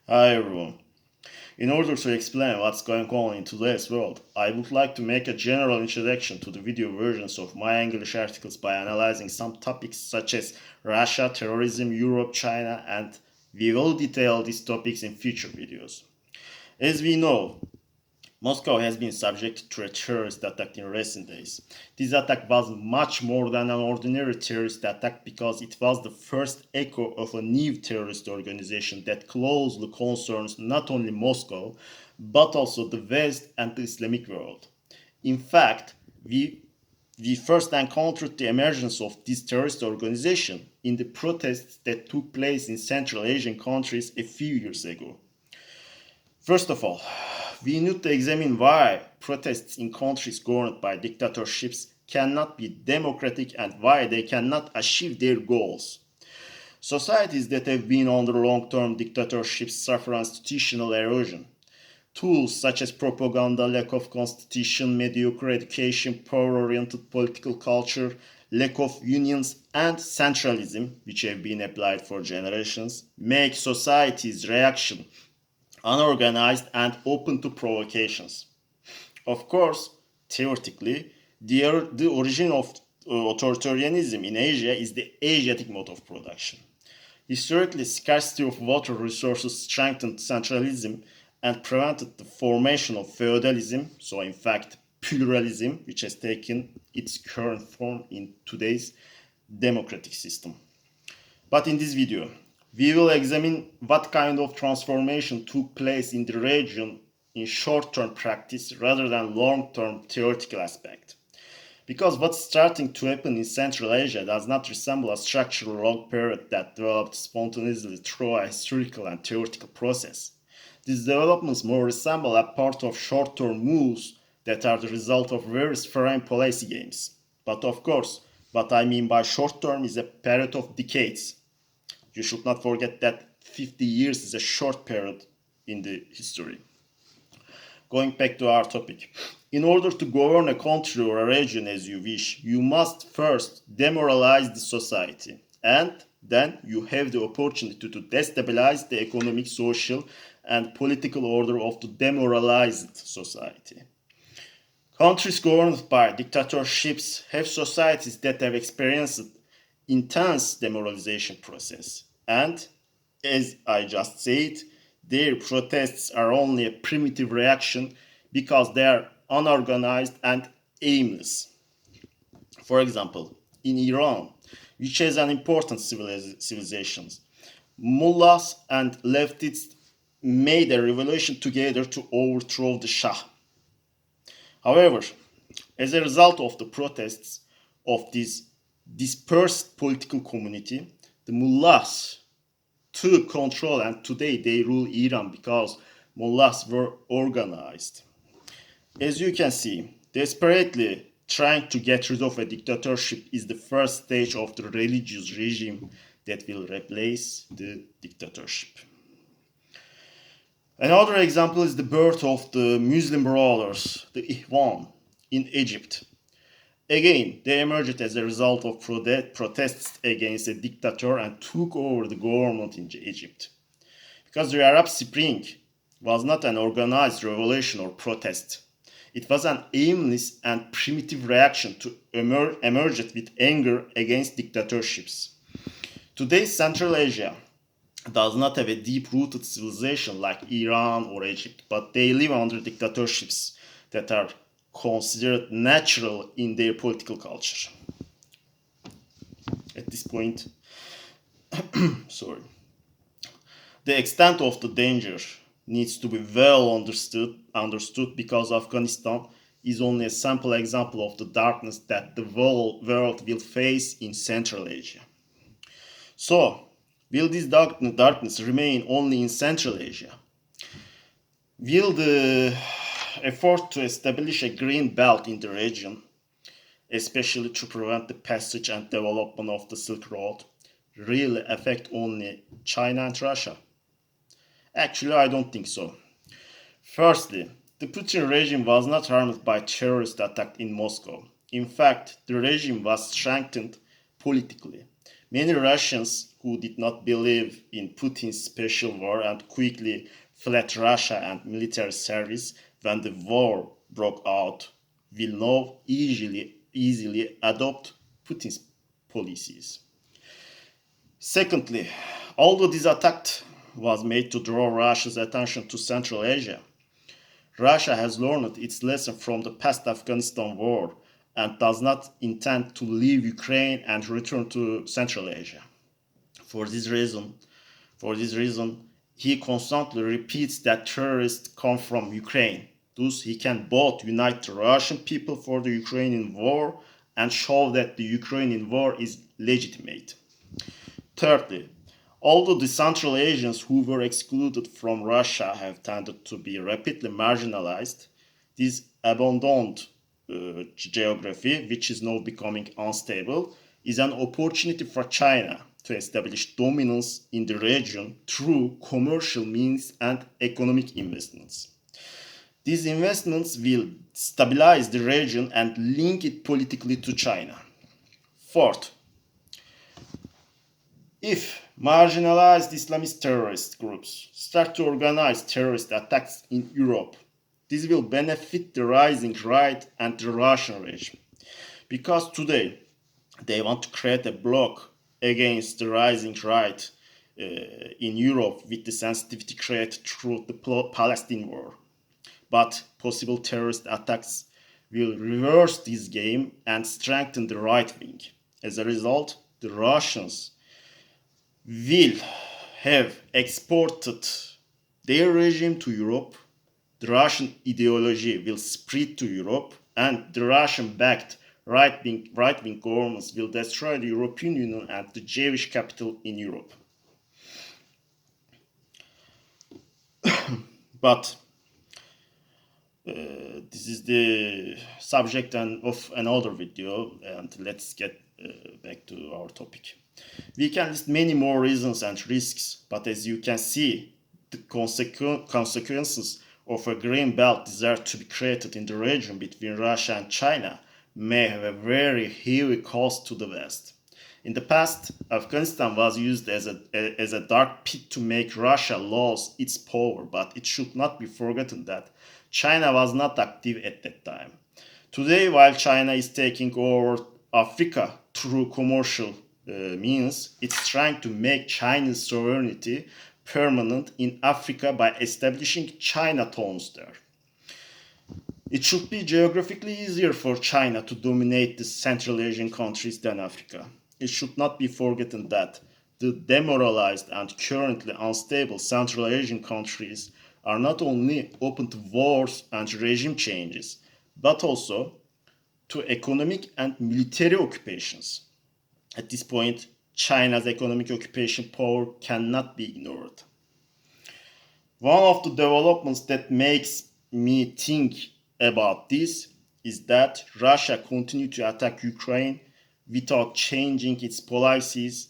Hi everyone. In order to explain what's going on in today's world, I would like to make a general introduction to the video versions of my English articles by analyzing some topics such as Russia, terrorism, Europe, China, and we will detail these topics in future videos. As we know, Moscow has been subjected to a terrorist attack in recent days. This attack was much more than an ordinary terrorist attack because it was the first echo of a new terrorist organization that closely concerns not only Moscow but also the West and the Islamic world. In fact, we first encountered the emergence of this terrorist organization in the protests that took place in Central Asian countries a few years ago. First of all, we need to examine why protests in countries governed by dictatorships cannot be democratic and why they cannot achieve their goals. Societies that have been under long term dictatorships suffer institutional erosion. Tools such as propaganda, lack of constitution, mediocre education, power oriented political culture, lack of unions, and centralism, which have been applied for generations, make societies' reaction unorganized, and open to provocations. Of course, theoretically, the origin of authoritarianism in Asia is the Asiatic mode of production. Historically, scarcity of water resources strengthened centralism and prevented the formation of feudalism, so, in fact, pluralism, which has taken its current form in today's democratic system. But in this video, we will examine what kind of transformation took place in the region in short-term practice rather than long-term theoretical aspect. Because what's starting to happen in Central Asia does not resemble a structural long period that developed spontaneously through a historical and theoretical process. These developments more resemble a part of short-term moves that are the result of various foreign policy games. But of course, what I mean by short-term is a period of decades. You should not forget that 50 years is a short period in the history. Going back to our topic. In order to govern a country or a region as you wish, you must first demoralize the society. And then you have the opportunity to destabilize the economic, social, and political order of the demoralized society. Countries governed by dictatorships have societies that have experienced intense demoralization process. And as I just said, their protests are only a primitive reaction because they are unorganized and aimless. For example, in Iran, which has an important civilization, mullahs and leftists made a revolution together to overthrow the Shah. However, as a result of the protests of this dispersed political community, the mullahs took control and today they rule Iran because mullahs were organized. As you can see, desperately trying to get rid of a dictatorship is the first stage of the religious regime that will replace the dictatorship. Another example is the birth of the Muslim Brothers, the Ikhwan, in Egypt. Again, they emerged as a result of protests against a dictator and took over the government in Egypt. Because the Arab Spring was not an organized revolution or protest, it was an aimless and primitive reaction to emerged with anger against dictatorships. Today's Central Asia does not have a deep-rooted civilization like Iran or Egypt, but they live under dictatorships that are considered natural in their political culture. At this point, sorry, the extent of the danger needs to be well understood because Afghanistan is only a sample example of the darkness that the world will face in Central Asia. So, will this darkness remain only in Central Asia? Will the effort to establish a green belt in the region, especially to prevent the passage and development of the Silk Road, really affect only China and Russia? Actually, I don't think so. Firstly, the Putin regime was not harmed by terrorist attack in Moscow. In fact, the regime was strengthened politically. Many Russians who did not believe in Putin's special war and quickly fled Russia and military service when the war broke out will now easily adopt Putin's policies. Secondly, although this attack was made to draw Russia's attention to Central Asia, Russia has learned its lesson from the past Afghanistan war and does not intend to leave Ukraine and return to Central Asia. For this reason, he constantly repeats that terrorists come from Ukraine. Thus, he can both unite the Russian people for the Ukrainian war and show that the Ukrainian war is legitimate. Thirdly, although the Central Asians who were excluded from Russia have tended to be rapidly marginalized, this abandoned geography, which is now becoming unstable, is an opportunity for China to establish dominance in the region through commercial means and economic investments. These investments will stabilize the region and link it politically to China. Fourth, if marginalized Islamist terrorist groups start to organize terrorist attacks in Europe, this will benefit the rising right and the Russian regime. Because today they want to create a bloc against the rising right in Europe with the sensitivity created through the Palestine war. But possible terrorist attacks will reverse this game and strengthen the right wing. As a result, the Russians will have exported their regime to Europe, the Russian ideology will spread to Europe, and the Russian-backed right-wing governments will destroy the European Union and the Jewish capital in Europe. But this is the subject of another video, and let's get back to our topic. We can list many more reasons and risks, but as you can see, the consequences of a green belt desire to be created in the region between Russia and China may have a very heavy cost to the West. In the past, Afghanistan was used as a dark pit to make Russia lose its power, but it should not be forgotten that China was not active at that time. Today, while China is taking over Africa through commercial means, it's trying to make Chinese sovereignty permanent in Africa by establishing Chinatowns there. It should be geographically easier for China to dominate the Central Asian countries than Africa. It should not be forgotten that the demoralized and currently unstable Central Asian countries are not only open to wars and regime changes, but also to economic and military occupations. At this point, China's economic occupation power cannot be ignored. One of the developments that makes me think about this is that Russia continued to attack Ukraine without changing its policies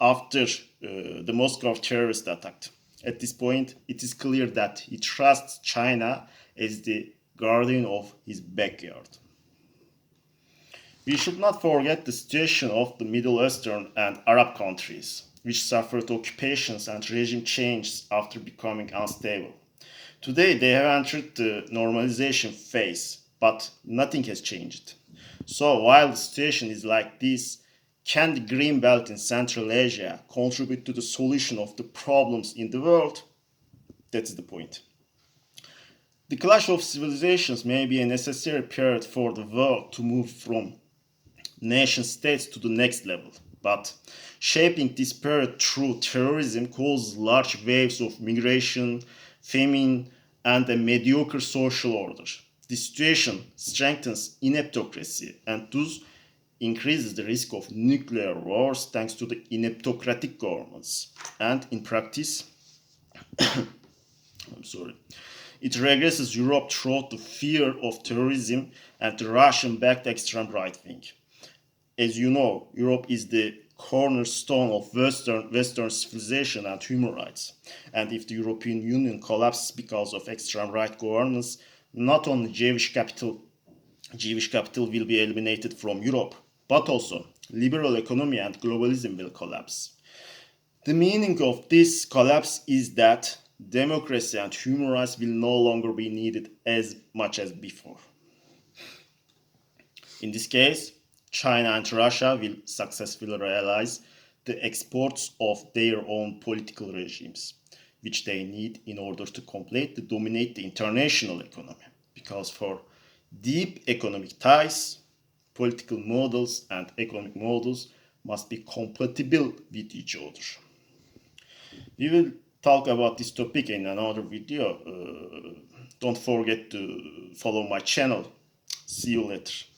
after the Moscow terrorist attack. At this point, it is clear that he trusts China as the guardian of his backyard. We should not forget the situation of the Middle Eastern and Arab countries, which suffered occupations and regime changes after becoming unstable. Today, they have entered the normalization phase, but nothing has changed. So, while the situation is like this, can the Green Belt in Central Asia contribute to the solution of the problems in the world? That's the point. The clash of civilizations may be a necessary period for the world to move from nation states to the next level, but shaping this period through terrorism causes large waves of migration, famine, and a mediocre social order. This situation strengthens ineptocracy and thus increases the risk of nuclear wars thanks to the ineptocratic governments. And in practice, it regresses Europe through the fear of terrorism and the Russian-backed extreme right wing. As you know, Europe is the cornerstone of Western civilization and human rights. And if the European Union collapses because of extreme right governance, not only Jewish capital will be eliminated from Europe, but also liberal economy and globalism will collapse. The meaning of this collapse is that democracy and human rights will no longer be needed as much as before. In this case, China and Russia will successfully realize the exports of their own political regimes, which they need in order to completely dominate the international economy. Because for deep economic ties, political models and economic models must be compatible with each other. We will talk about this topic in another video. Don't forget to follow my channel. See you later.